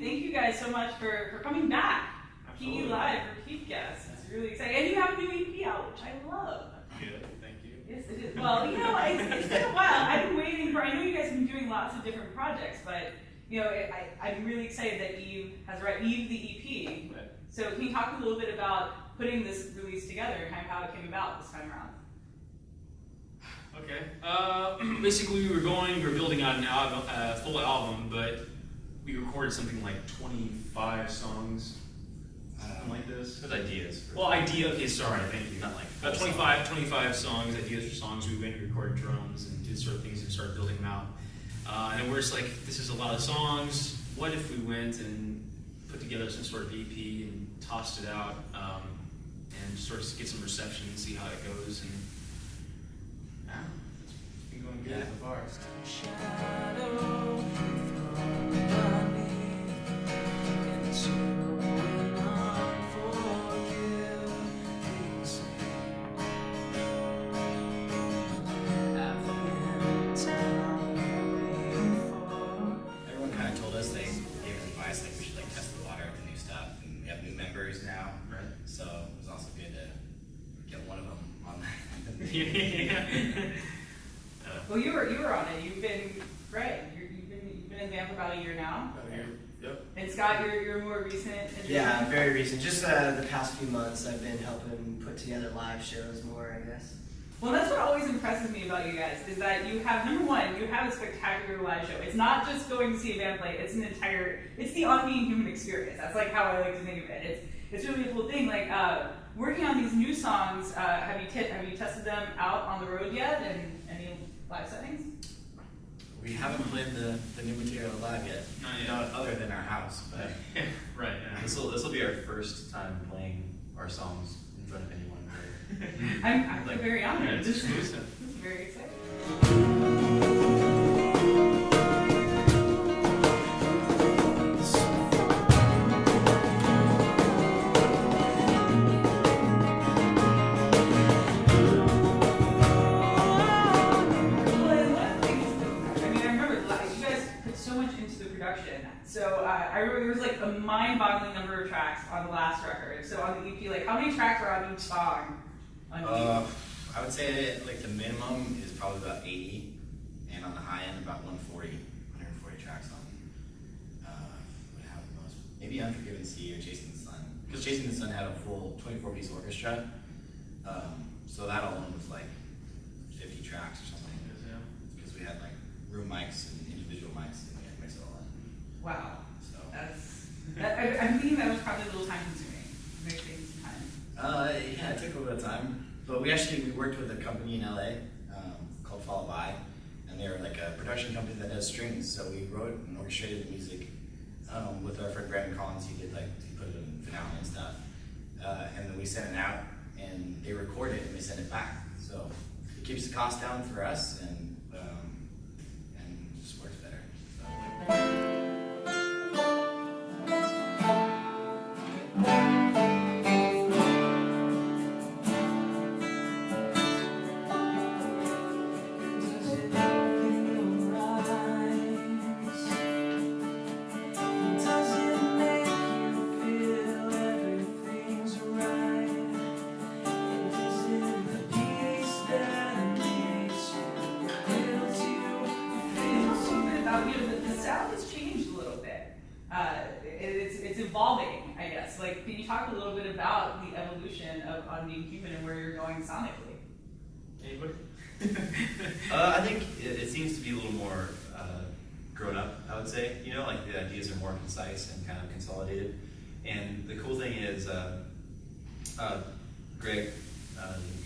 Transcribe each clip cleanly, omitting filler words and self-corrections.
thank you guys so much for coming back. Absolutely. PE Live for Keith Guest. It's really exciting. And you have a new EP out, which I love. Good, thank you. Yes, it is. Well, you know, it's been a while. I've been waiting for, I know you guys have been doing lots of different projects, but, you know, I'm really excited that Eve has Eve the EP. Right. So can you talk a little bit about putting this release together and kind of how it came about this time around? Okay. Basically, we were building out an album, full album, but we recorded something like 25 songs, something like this. With ideas. Well, okay, sorry, thank you. Not like About 25 songs, ideas for songs. We went and recorded drums and did sort of things and started building them out. And then we're just like, this is a lot of songs. What if we went and put together some sort of EP and tossed it out and sort of get some reception and see how it goes? And yeah, it's been going good so far. Everyone kind of told us, they gave us advice like we should like test the water with the new stuff, and we have new members now, Right. so it was also good to get one of them on that. Yeah. Well, you were on it. You've been great. You've been in the band for about a year now. Yep. And Scott, you're more recent. addition. Yeah, very recent. Just the past few months, I've been helping put together live shows more, I guess. Well, that's what always impresses me about you guys is that you have, number one, you have a spectacular live show. It's not just going to see a band play. It's the On Being Human experience. That's like how I like to think of it. It's really a cool thing. Like working on these new songs. Have you tested them out on the road yet? And any live settings? We haven't played the new material live yet, Not yet. not other than our house, but Right. Yeah. This will be our first time playing our songs in front of anyone. I feel Like, very honored. Yeah, it's exclusive. This is very exciting. Well, and one of the things, I mean, I remember you guys put so much into the production. So I remember there was like a mind-boggling number of tracks on the last record. So on the EP, like how many tracks are on each song? On each? I would say like the minimum is probably about 80, and on the high end about 140 tracks on. What have the most? Maybe Unforgiven Sea or Chasing the Sun, because Chasing the Sun had a full 24-piece orchestra, so that alone was like 50 tracks or something. Because we had like room mics and individual mics, and we had to mix it all in. Wow. So I'm thinking that was probably a little time consuming. Maybe taking some time. yeah, it took a little bit of time, but we worked with a company in LA called Follow By, and they're like a production company that does strings. So we wrote and orchestrated the music with our friend Brandon Collins. He put it in finale and stuff, and then we sent it out, and they record it and they send it back. So it keeps the cost down for us, and just works better. So. The sound has changed a little bit. It's evolving, I guess. Like, can you talk a little bit about the evolution of On Being Human and where you're going sonically? Anybody? I think it seems to be a little more grown up, I would say. You know, like the ideas are more concise and kind of consolidated. And the cool thing is, Greg,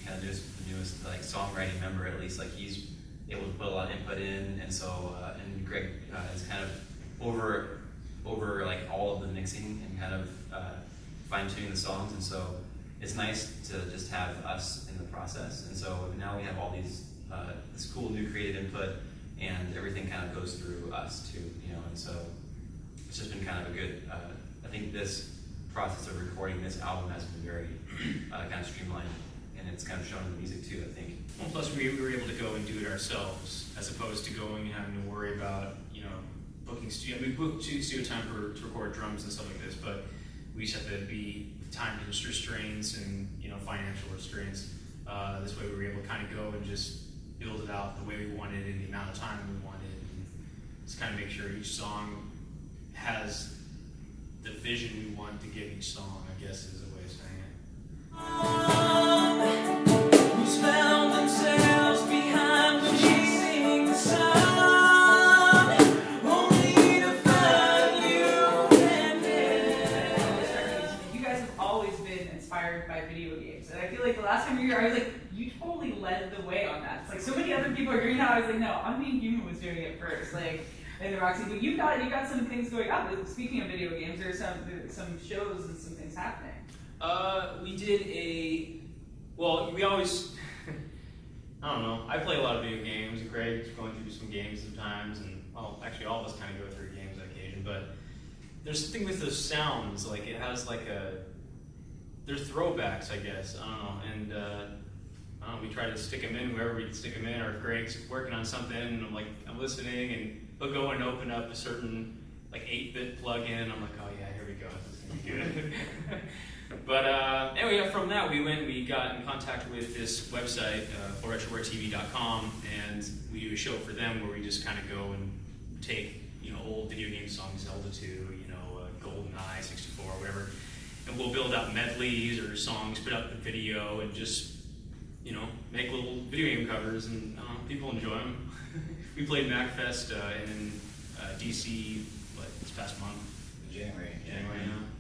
kind of the newest like songwriting member, at least, like he's able to put a lot of input in, and so and Greg is kind of over like all of the mixing and kind of fine tuning the songs, and so it's nice to just have us in the process. And so now we have all these this cool new creative input, and everything kind of goes through us too, you know. And so it's just been kind of a good. I think this process of recording this album has been very kind of streamlined, and it's kind of shown in the music too, I think. Well, plus we were able to go and do it ourselves, as opposed to going and having to worry about, you know, booking studio. We booked studio time to record drums and stuff like this, but we just have to be time restraints and financial restraints. This way we were able to kind of go and just build it out the way we wanted in the amount of time we wanted. And just kind of make sure each song has the vision we want to give each song, I guess is a way of saying it. Who's found themselves behind the chasing the sun, only to find you and You guys have always been inspired by video games, and I feel like the last time you were here, I was like, you totally led the way on that. It's like so many other people are doing that. I was like, no, I'm Being Human was doing it first, like in the Roxy. But you've got some things going on. Speaking of video games, there's some shows and some things happening. We did we always, I don't know, I play a lot of video games. Greg's going through some games sometimes, and actually all of us kind of go through games on occasion, but there's something with those sounds, like it has like they're throwbacks, I guess, I don't know, and we try to stick them in wherever we can stick them in, or if Greg's working on something, and I'm listening, and he'll go and open up a certain, 8-bit plug-in, I'm like, oh yeah, here we go, this is gonna be good. But anyway, from that, we got in contact with this website, retrowaretv.com, and we do a show for them where we just kind of go and take, old video game songs, Zelda 2, GoldenEye 64, whatever, and we'll build out medleys or songs, put out the video, and just, make little video game covers, and people enjoy them. We played MacFest in DC, this past month. January.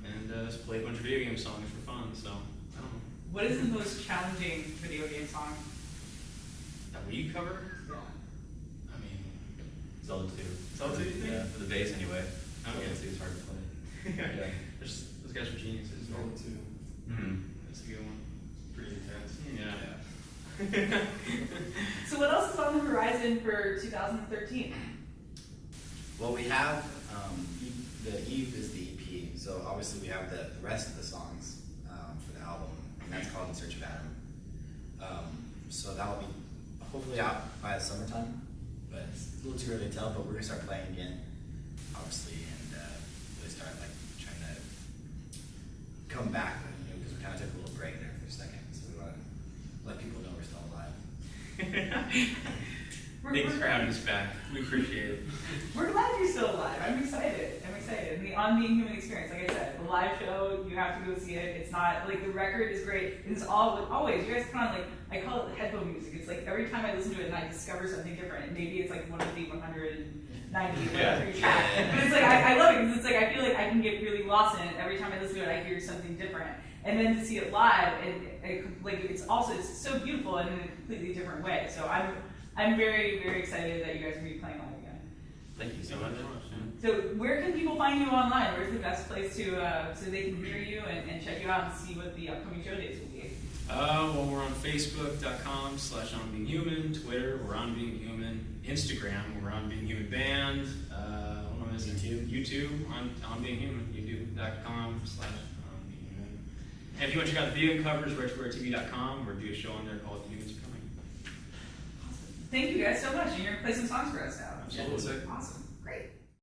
And just played a bunch of video game songs for fun, so, I don't know. What is the most challenging video game song? That we cover? Yeah. I mean, Zelda 2. Zelda 2, you think? Yeah, for the bass anyway. Okay. Zelda 2 is hard to play. Yeah. Those guys are geniuses. Zelda 2. Mm-hmm. That's a good one. Pretty intense. Yeah. So what else is on the horizon for 2013? Well, we have the Eve is the EP, so obviously we have the rest of the songs for the album, and that's called In Search of Adam. So that will be hopefully out by the summertime, but it's a little too early to tell. But we're gonna start playing again, obviously, and really start trying to come back, because we kind of took a little break there for a second, so we want to let people know we're still alive. Thanks for having us back. We appreciate it. We're glad you're still alive. I'm excited. And the On Being Human experience, like I said, the live show, you have to go see it. It's not, the record is great. It's always, you guys put on, I call it headphone music. It's like every time I listen to it and I discover something different. And maybe it's one of the 190 tracks. But it's I love it because it's I feel like I can get really lost in it. Every time I listen to it, I hear something different. And then to see it live, it's so beautiful in a completely different way. So I'm very, very excited that you guys are going to be playing live again. Thank you so much. So where can people find you online? Where's the best place to so they can hear you and check you out and see what the upcoming show dates will be? Well, we're on Facebook.com/OnBeingHuman, Twitter, we're On Being Human, Instagram, we're On Being Human Band, what was it? YouTube, on Being Human, youtube.com/OnBeingHuman. And if you want to check out the video covers, retrowaretv.com, we're doing a show on there called The Humans Are Coming. Awesome. Thank you guys so much. And you're going to play some songs for us now. Absolutely. Awesome.